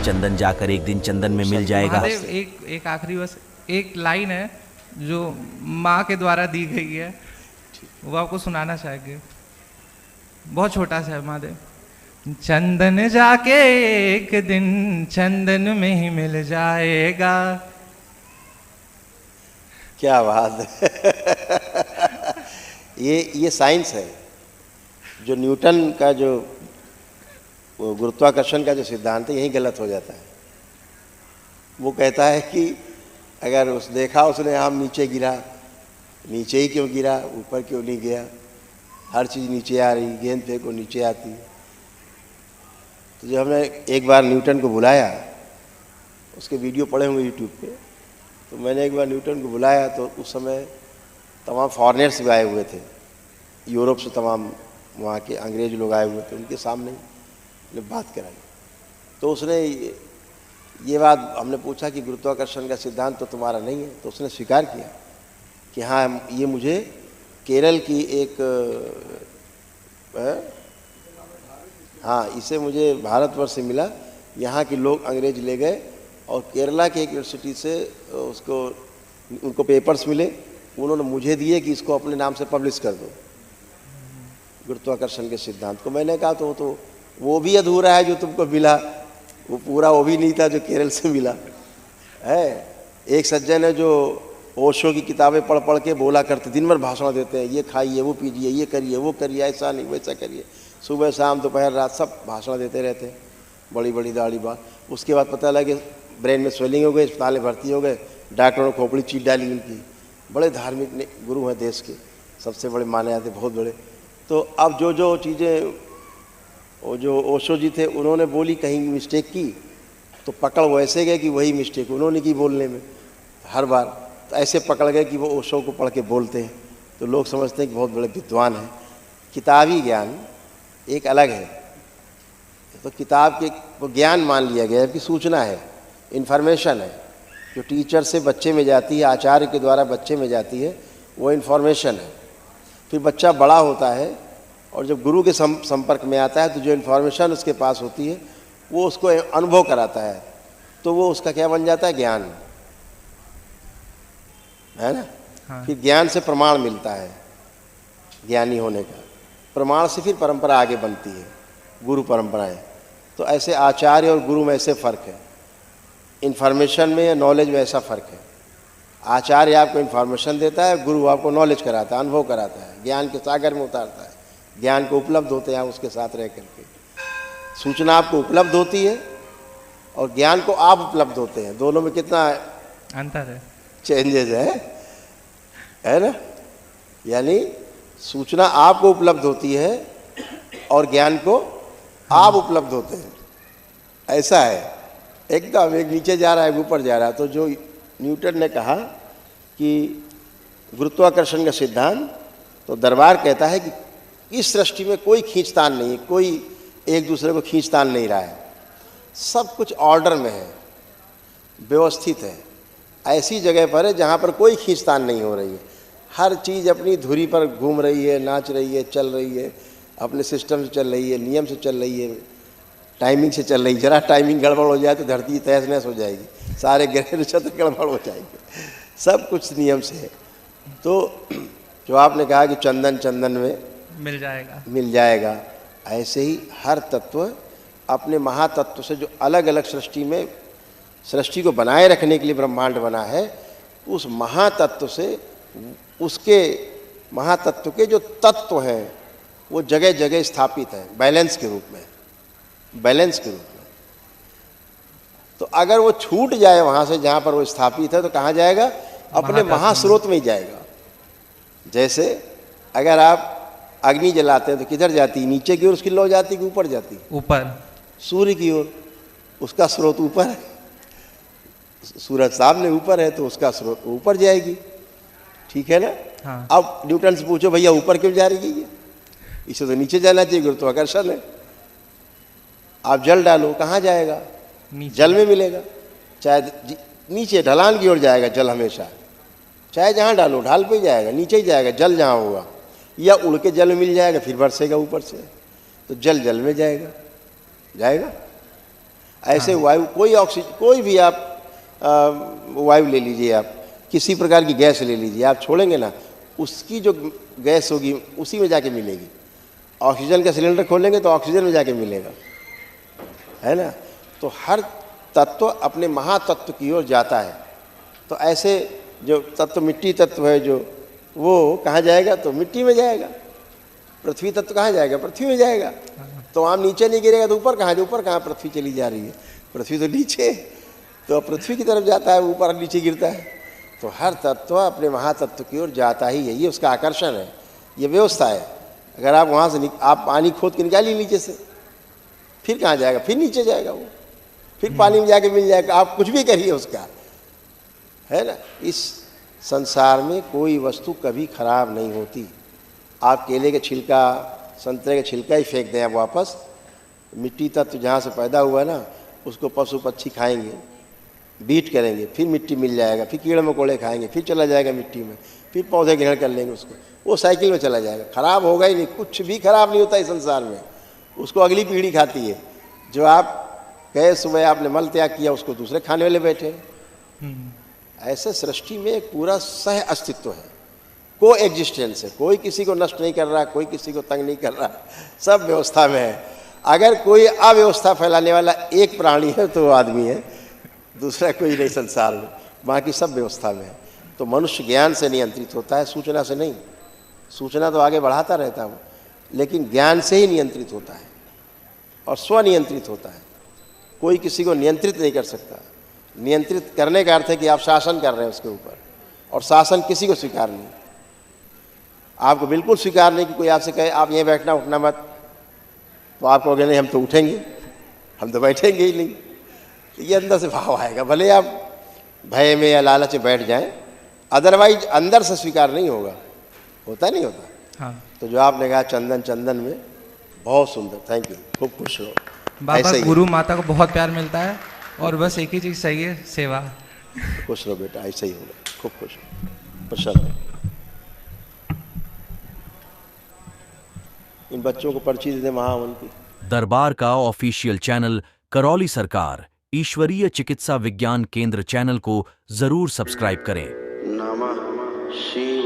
चंदन जाकर एक दिन चंदन में मिल जाएगा। महादेव, एक आखिरी बस एक लाइन है जो माँ के द्वारा दी गई है, वो आपको सुनाना चाहेंगे। बहुत छोटा सा है महादेव। चंदन जाके एक दिन चंदन में ही मिल जाएगा। क्या बात है। ये साइंस है। जो न्यूटन का जो गुरुत्वाकर्षण का जो सिद्धांत है यही गलत हो जाता है। वो कहता है कि अगर देखा उसने आम नीचे गिरा, नीचे ही क्यों गिरा, ऊपर क्यों नहीं गया, हर चीज़ नीचे आ रही, गेंद फेंको नीचे आती। तो जब हमने एक बार न्यूटन को बुलाया, उसके वीडियो पड़े होंगे यूट्यूब पे, तो मैंने एक बार न्यूटन को बुलाया तो उस समय तमाम फॉरेनर्स भी आए हुए थे, यूरोप से तमाम वहाँ के अंग्रेज लोग आए हुए थे, उनके सामने बात कराई। तो उसने ये बात, हमने पूछा कि गुरुत्वाकर्षण का सिद्धांत तो तुम्हारा नहीं है, तो उसने स्वीकार किया कि हाँ ये मुझे केरल की एक हाँ इसे मुझे भारतवर्ष से मिला। यहाँ के लोग अंग्रेज ले गए और केरला के एक यूनिवर्सिटी से उनको पेपर्स मिले, उन्होंने मुझे दिए कि इसको अपने नाम से पब्लिश कर दो गुरुत्वाकर्षण के सिद्धांत को। मैंने कहा तो वो भी अधूरा है जो तुमको मिला, वो पूरा वो भी नहीं था जो केरल से मिला है। एक सज्जन है जो ओशो की किताबें पढ़ पढ़ के बोला करते, दिन भर भाषण देते हैं, ये खाइए, वो पीजिए, ये करिए, वो करिए, ऐसा नहीं वैसा करिए, सुबह शाम दोपहर रात सब भाषण देते रहते हैं, बड़ी बड़ी दाढ़ी बात। उसके बाद पता लगा कि ब्रेन में स्वेलिंग हो गई, अस्पताल में भर्ती हो गए, डॉक्टरों ने खोपड़ी चीट डाली उनकी। बड़े धार्मिक गुरु हैं देश के, सबसे बड़े माने जाते, बहुत बड़े। तो अब जो चीज़ें वो जो ओशो जी थे उन्होंने बोली, कहीं मिस्टेक की तो पकड़ वैसे गए कि वही मिस्टेक उन्होंने की बोलने में हर बार। तो ऐसे पकड़ गए कि वो ओशो को पढ़ के बोलते हैं, तो लोग समझते हैं कि बहुत बड़े विद्वान हैं। किताबी ज्ञान एक अलग है, तो किताब के वो ज्ञान मान लिया गया है कि सूचना है, इन्फॉर्मेशन है, जो टीचर से बच्चे में जाती है, आचार्य के द्वारा बच्चे में जाती है, वो इन्फॉर्मेशन है। फिर बच्चा बड़ा होता है और जब गुरु के संपर्क में आता है तो जो इन्फॉर्मेशन उसके पास होती है वो उसको अनुभव कराता है, तो वो उसका क्या बन जाता है, ज्ञान, है ना। हाँ। फिर ज्ञान से प्रमाण मिलता है, ज्ञानी होने का प्रमाण से फिर परंपरा आगे बनती है, गुरु परंपराएं। तो ऐसे आचार्य और गुरु में ऐसे फ़र्क है, इन्फॉर्मेशन में या नॉलेज में ऐसा फ़र्क है। आचार्य आपको इन्फॉर्मेशन देता है, गुरु आपको नॉलेज कराता है, अनुभव कराता है, ज्ञान के सागर में उतारता है, ज्ञान को उपलब्ध होते हैं आप उसके साथ रह करके। सूचना आपको उपलब्ध होती है और ज्ञान को आप उपलब्ध होते हैं, दोनों में कितना अंतर है, चेंजेस है ना। यानी सूचना आपको उपलब्ध होती है और ज्ञान को आप उपलब्ध होते हैं, ऐसा है। एकदम एक नीचे जा रहा है, ऊपर जा रहा है। तो जो न्यूटन ने कहा कि गुरुत्वाकर्षण का सिद्धांत, तो दरबार कहता है कि इस सृष्टि में कोई खींचतान नहीं है, कोई एक दूसरे को खींचतान नहीं रहा है, सब कुछ ऑर्डर में है, व्यवस्थित है, ऐसी जगह पर है जहाँ पर कोई खींचतान नहीं हो रही है। हर चीज़ अपनी धुरी पर घूम रही है, नाच रही है, चल रही है, अपने सिस्टम से चल रही है, नियम से चल रही है, टाइमिंग से चल रही है। जरा टाइमिंग गड़बड़ हो जाए तो धरती तहस नहस हो जाएगी, सारे ग्रह नक्षत्र गड़बड़ हो जाएंगे, सब कुछ नियम से है। तो जो आपने कहा कि चंदन चंदन में मिल जाएगा, ऐसे ही हर तत्व अपने महातत्व से जो अलग अलग सृष्टि को बनाए रखने के लिए ब्रह्मांड बना है, उस महातत्व से, उसके महातत्व के जो तत्व हैं वो जगह जगह स्थापित है, बैलेंस के रूप में। तो अगर वो छूट जाए वहाँ से जहाँ पर वो स्थापित है, तो कहाँ जाएगा, अपने महास्रोत में ही जाएगा। जैसे अगर आप अग्नि जलाते हैं तो किधर जाती है, नीचे की ओर उसकी लौ जाती है कि ऊपर जाती है, ऊपर, सूर्य की ओर, उसका स्रोत ऊपर है। सूरज सामने ऊपर है तो उसका स्रोत ऊपर जाएगी, ठीक है ना। हाँ। अब न्यूटन से पूछो भैया ऊपर क्यों जा रही है, इसे तो नीचे जाना चाहिए, गुरुत्वाकर्षण है। आप जल डालो, कहाँ जाएगा, जल में मिलेगा, चाहे नीचे ढलान की ओर जाएगा जल हमेशा, चाहे जहाँ डालो ढाल पे जाएगा, नीचे ही जाएगा जल जहाँ होगा, या उड़ के जल में मिल जाएगा फिर बरसेगा ऊपर से, तो जल में जाएगा। ऐसे वायु कोई ऑक्सीजन कोई भी आप वायु ले लीजिए, आप किसी प्रकार की गैस ले लीजिए, आप छोड़ेंगे ना उसकी जो गैस होगी उसी में जाके मिलेगी। ऑक्सीजन का सिलेंडर खोलेंगे तो ऑक्सीजन में जाके मिलेगा, है ना। तो हर तत्व अपने महातत्व की ओर जाता है। तो ऐसे जो तत्व मिट्टी तत्व है जो वो कहाँ जाएगा, तो मिट्टी में जाएगा। पृथ्वी तत्व कहाँ जाएगा, पृथ्वी में जाएगा। तो आम नीचे नहीं गिरेगा तो ऊपर कहाँ, जो ऊपर कहाँ पृथ्वी चली जा रही है, पृथ्वी तो नीचे, तो पृथ्वी की तरफ जाता है, ऊपर नीचे गिरता है। तो हर तत्व अपने महातत्व की ओर जाता ही है, ये उसका आकर्षण है, ये व्यवस्था है। अगर आप वहाँ से आप पानी खोद के निकालिए नीचे से, फिर कहाँ जाएगा, फिर नीचे जाएगा वो, फिर पानी में जाके मिल जाएगा। आप कुछ भी करिए उसका, है ना। इस संसार में कोई वस्तु कभी खराब नहीं होती। आप केले के छिलका, संतरे के छिलका ही फेंक दें आप वापस, मिट्टी तत्व जहाँ से पैदा हुआ ना उसको पशु पक्षी खाएंगे, बीट करेंगे, फिर मिट्टी मिल जाएगा, फिर कीड़े मकोड़े खाएंगे, फिर चला जाएगा मिट्टी में, फिर पौधे ग्रहण कर लेंगे उसको, वो साइकिल में चला जाएगा। खराब होगा ही नहीं, कुछ भी खराब नहीं होता इस संसार में, उसको अगली पीढ़ी खाती है। जो आप गए सुबह आपने मल त्याग किया उसको दूसरे खाने वाले बैठे। ऐसे सृष्टि में एक पूरा सह अस्तित्व है, को एग्जिस्टेंस है। कोई किसी को नष्ट नहीं कर रहा, कोई किसी को तंग नहीं कर रहा, सब व्यवस्था में है। अगर कोई अव्यवस्था फैलाने वाला एक प्राणी है तो वो आदमी है, दूसरा कोई नहीं संसार में, बाकी सब व्यवस्था में है। तो मनुष्य ज्ञान से नियंत्रित होता है, सूचना से नहीं। सूचना तो आगे बढ़ाता रहता है वो, लेकिन ज्ञान से ही नियंत्रित होता है और स्वनियंत्रित होता है। कोई किसी को नियंत्रित नहीं कर सकता। नियंत्रित करने का अर्थ है कि आप शासन कर रहे हैं उसके ऊपर, और शासन किसी को स्वीकार नहीं। आपको बिल्कुल स्वीकार नहीं कि कोई आपसे कहे आप यहीं बैठना, उठना मत, तो आप कहोगे नहीं हम तो उठेंगे, हम तो बैठेंगे ही नहीं। तो ये अंदर से भाव आएगा, भले आप भय में या लालच में बैठ जाएं, अदरवाइज अंदर से स्वीकार नहीं होगा। होता नहीं होता। हाँ। तो जो आपने कहा चंदन चंदन में, बहुत सुंदर, थैंक यू, खूब खुश रहो। बाबा गुरु माता को बहुत प्यार मिलता है और बस एक ही चीज़ चाहिए, सेवा। खुश रहो बेटा, ऐसा ही होगा, खूब खुश रहो, प्रसन्न रहो। इन बच्चों को पर्ची दे दे महावन की। दरबार का ऑफिशियल चैनल करौली सरकार ईश्वरीय चिकित्सा विज्ञान केंद्र चैनल को जरूर सब्सक्राइब करें। नमः शिवाय।